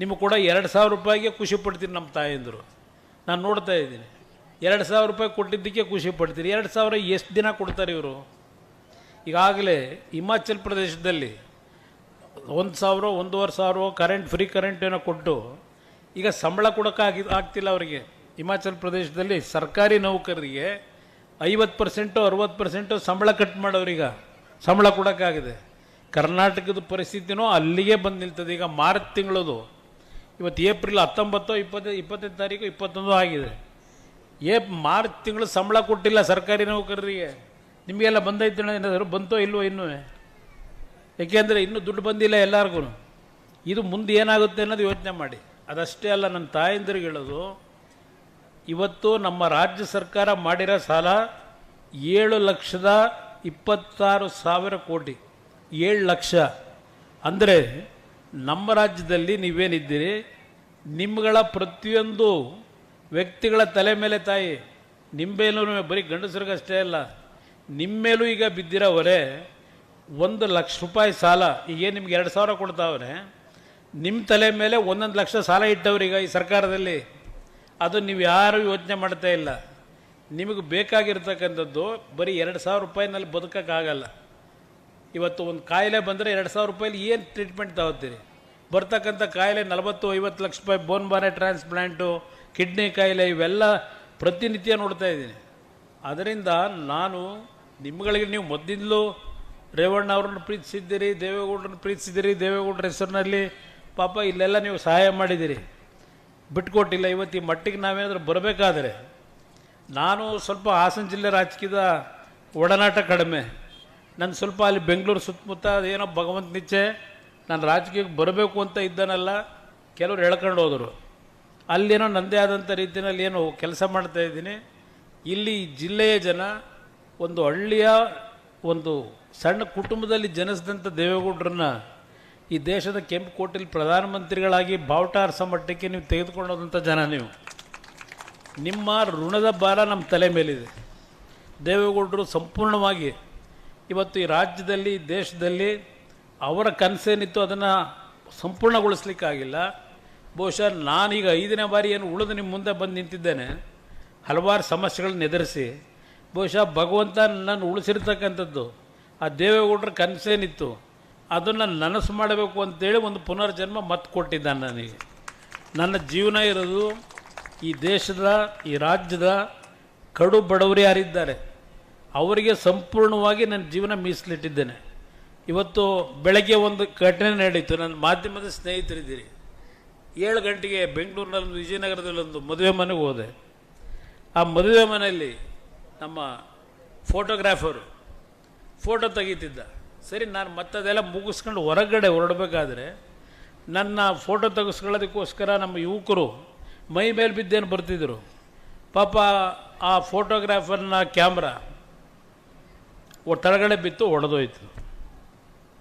ನಿಮಗೆ ಕೂಡ 2,000 ರೂಪಾಯಿಗೆ ಖುಷಿ ಪಡ್ತೀರಿ ನಮ್ಮ ತಾಯಂದರು. ನಾನು ನೋಡ್ತಾ ಇದ್ದೀನಿ, 2,000 ರೂಪಾಯಿ ಕೊಟ್ಟಿದ್ದಕ್ಕೆ ಖುಷಿ ಪಡ್ತೀರಿ. 2,000 ಎಷ್ಟು ದಿನ ಕೊಡ್ತಾರೆ ಇವರು? ಈಗಾಗಲೇ ಹಿಮಾಚಲ್ ಪ್ರದೇಶದಲ್ಲಿ 1,000 1,500 ಕರೆಂಟ್ ಫ್ರೀ ಕರೆಂಟ್ ಏನೋ ಕೊಟ್ಟು ಈಗ ಸಂಬಳ ಕೊಡೋಕೆ ಆಗ್ತಿಲ್ಲ ಅವರಿಗೆ. ಹಿಮಾಚಲ್ ಪ್ರದೇಶದಲ್ಲಿ ಸರ್ಕಾರಿ ನೌಕರರಿಗೆ 50% 60% ಸಂಬಳ ಕಟ್ ಮಾಡೋರೀಗ ಸಂಬಳ ಕೊಡೋಕ್ಕಾಗಿದೆ. ಕರ್ನಾಟಕದ ಪರಿಸ್ಥಿತಿನೂ ಅಲ್ಲಿಗೆ ಬಂದು ನಿಲ್ತದೆ. ಈಗ ಮಾರ್ಚ್ ತಿಂಗಳದು, ಇವತ್ತು ಏಪ್ರಿಲ್ 19 20 ತಾರೀಕು 21 ಆಗಿದೆ. ಮಾರ್ಚ್ ತಿಂಗಳು ಸಂಬಳ ಕೊಟ್ಟಿಲ್ಲ ಸರ್ಕಾರಿ ನೌಕರರಿಗೆ. ನಿಮಗೆಲ್ಲ ಬಂದೈತೆ ಏನಾದರೂ ಬಂತೋ ಇಲ್ವೋ ಇನ್ನೂ? ಏಕೆಂದರೆ ಇನ್ನೂ ದುಡ್ಡು ಬಂದಿಲ್ಲ ಎಲ್ಲರಿಗೂ. ಇದು ಮುಂದೆ ಏನಾಗುತ್ತೆ ಅನ್ನೋದು ಯೋಚನೆ ಮಾಡಿ. ಅದಷ್ಟೇ ಅಲ್ಲ, ನನ್ನ ತಾಯಂದಿರಿಗೆ ಹೇಳೋದು, ಇವತ್ತು ನಮ್ಮ ರಾಜ್ಯ ಸರ್ಕಾರ ಮಾಡಿರೋ ಸಾಲ 7,26,000 ಕೋಟಿ. 7 ಲಕ್ಷ ಅಂದರೆ ನಮ್ಮ ರಾಜ್ಯದಲ್ಲಿ ನೀವೇನಿದ್ದೀರಿ, ನಿಮ್ಮಗಳ ಪ್ರತಿಯೊಂದು ವ್ಯಕ್ತಿಗಳ ತಲೆ ಮೇಲೆ ತಾಯಿ, ನಿಮ್ಮೇಲೂ ಬರೀ ಗಂಡಸರಿಗಷ್ಟೇ ಅಲ್ಲ, ನಿಮ್ಮೇಲೂ ಈಗ ಬಿದ್ದಿರೋವರೆ 1,00,000 ರೂಪಾಯಿ ಸಾಲ. ಈಗೇನು ನಿಮ್ಗೆ 2,000 ಕೊಡ್ತಾವ್ರೆ, ನಿಮ್ಮ ತಲೆ ಮೇಲೆ 1,1 ಲಕ್ಷ ಸಾಲ ಇಟ್ಟವ್ರೀಗ ಈ ಸರ್ಕಾರದಲ್ಲಿ. ಅದು ನೀವು ಯಾರೂ ಯೋಚನೆ ಮಾಡ್ತಾ ಇಲ್ಲ. ನಿಮಗೆ ಬೇಕಾಗಿರ್ತಕ್ಕಂಥದ್ದು ಬರೀ 2,000 ರೂಪಾಯಿನಲ್ಲಿ ಬದುಕೋಕ್ಕಾಗಲ್ಲ. ಇವತ್ತು ಒಂದು ಕಾಯಿಲೆ ಬಂದರೆ 2,000 ರೂಪಾಯಿಲಿ ಏನು ಟ್ರೀಟ್ಮೆಂಟ್ ತಗೋತೀರಿ? ಬರ್ತಕ್ಕಂಥ ಕಾಯಿಲೆ 40-50 ಲಕ್ಷ ರೂಪಾಯಿ. ಬೋನ್ ಬಾರೆ ಟ್ರಾನ್ಸ್ಪ್ಲಾಂಟು, ಕಿಡ್ನಿ ಕಾಯಿಲೆ, ಇವೆಲ್ಲ ಪ್ರತಿನಿತ್ಯ ನೋಡ್ತಾ ಇದ್ದೀನಿ. ಅದರಿಂದ ನಾನು ನಿಮ್ಮಗಳಿಗೆ, ನೀವು ಮೊದಲಿಂದಲೂ ರೇವಣ್ಣ ಅವ್ರನ್ನ ಪ್ರೀತಿಸಿದ್ದೀರಿ, ದೇವೇಗೌಡರನ್ನ ಪ್ರೀತಿಸಿದ್ದೀರಿ, ದೇವೇಗೌಡರ ಹೆಸರಿನಲ್ಲಿ ಪಾಪ ಇಲ್ಲೆಲ್ಲ ನೀವು ಸಹಾಯ ಮಾಡಿದ್ದೀರಿ, ಬಿಟ್ಕೊಟ್ಟಿಲ್ಲ. ಇವತ್ತು ಈ ಮಟ್ಟಿಗೆ ನಾವೇನಾದರೂ ಬರಬೇಕಾದ್ರೆ, ನಾನು ಸ್ವಲ್ಪ ಹಾಸನ ಜಿಲ್ಲೆ ರಾಜಕೀಯದ ಒಡನಾಟ ಕಡಿಮೆ. ನಾನು ಸ್ವಲ್ಪ ಅಲ್ಲಿ ಬೆಂಗಳೂರು ಸುತ್ತಮುತ್ತ ಅದೇನೋ ಭಗವಂತನಿಚ್ಛೆ ನಾನು ರಾಜಕೀಯಕ್ಕೆ ಬರಬೇಕು ಅಂತ ಇದ್ದಾನಲ್ಲ, ಕೆಲವರು ಹೇಳ್ಕೊಂಡು ಹೋದರು. ಅಲ್ಲೇನೋ ನನ್ನದೇ ಆದಂಥ ರೀತಿಯಲ್ಲಿ ಏನೋ ಕೆಲಸ ಮಾಡ್ತಾಯಿದ್ದೀನಿ. ಇಲ್ಲಿ ಜಿಲ್ಲೆಯ ಜನ, ಒಂದು ಹಳ್ಳಿಯ ಒಂದು ಸಣ್ಣ ಕುಟುಂಬದಲ್ಲಿ ಜನಿಸಿದಂಥ ದೇವೇಗೌಡರನ್ನ ಈ ದೇಶದ ಕೆಂಪು ಕೋಟೆಯಲ್ಲಿ ಪ್ರಧಾನಮಂತ್ರಿಗಳಾಗಿ ಬಾವುಟ ಹಾರಿಸೋ ಮಟ್ಟಕ್ಕೆ ನೀವು ತೆಗೆದುಕೊಂಡೋದಂಥ ಜನ ನೀವು. ನಿಮ್ಮ ಋಣದ ಭಾರ ನಮ್ಮ ತಲೆ ಮೇಲಿದೆ. ದೇವೇಗೌಡರು ಸಂಪೂರ್ಣವಾಗಿ ಇವತ್ತು ಈ ರಾಜ್ಯದಲ್ಲಿ, ಈ ದೇಶದಲ್ಲಿ ಅವರ ಕನಸೇನಿತ್ತು ಅದನ್ನು ಸಂಪೂರ್ಣಗೊಳಿಸ್ಲಿಕ್ಕಾಗಿಲ್ಲ. ಬಹುಶಃ ನಾನೀಗ 5ನೇ ಬಾರಿ ಏನು ಉಳಿದು ನಿಮ್ಮ ಮುಂದೆ ಬಂದು ನಿಂತಿದ್ದೇನೆ, ಹಲವಾರು ಸಮಸ್ಯೆಗಳನ್ನ ಎದುರಿಸಿ. ಬಹುಶಃ ಭಗವಂತ ನನ್ನನ್ನು ಉಳಿಸಿರ್ತಕ್ಕಂಥದ್ದು ಆ ದೇವೇಗೌಡರ ಕನಸೇನಿತ್ತು ಅದನ್ನು ನನಸು ಮಾಡಬೇಕು ಅಂತೇಳಿ ಒಂದು ಪುನರ್ಜನ್ಮ ಮತ್ತೆ ಕೊಟ್ಟಿದ್ದಾನೆ ನನಗೆ. ನನ್ನ ಜೀವನ ಇರೋದು ಈ ದೇಶದ, ಈ ರಾಜ್ಯದ ಕಡು ಬಡವರು ಯಾರಿದ್ದಾರೆ ಅವರಿಗೆ ಸಂಪೂರ್ಣವಾಗಿ ನನ್ನ ಜೀವನ ಮೀಸಲಿಟ್ಟಿದ್ದೇನೆ. ಇವತ್ತು ಬೆಳಗ್ಗೆ ಒಂದು ಘಟನೆ ನಡೀತು. ನನ್ನ ಮಾಧ್ಯಮದ ಸ್ನೇಹಿತರಿದ್ದೀರಿ. 7 ಗಂಟೆಗೆ ಬೆಂಗಳೂರಿನಲ್ಲಿ ವಿಜಯನಗರದಲ್ಲೊಂದು ಮದುವೆ ಮನೆಗೆ ಹೋದೆ. ಆ ಮದುವೆ ಮನೆಯಲ್ಲಿ ನಮ್ಮ ಫೋಟೋಗ್ರಾಫರು ಫೋಟೋ ತೆಗೀತಿದ್ದ. ಸರಿ, ನಾನು ಮತ್ತದೆಲ್ಲ ಮುಗಿಸ್ಕೊಂಡು ಹೊರಗಡೆ ಹೊರಡಬೇಕಾದ್ರೆ ನನ್ನ ಫೋಟೋ ತೆಗೆಸ್ಕೊಳ್ಳೋದಕ್ಕೋಸ್ಕರ ನಮ್ಮ ಯುವಕರು ಮೈ ಮೇಲೆ ಬಿದ್ದೇನು ಬರ್ತಿದ್ರು. ಪಾಪ ಆ ಫೋಟೋಗ್ರಾಫರ್ನ ಕ್ಯಾಮ್ರಾ ತಳಗಡೆ ಬಿತ್ತು, ಹೊಡೆದೋಯ್ತು.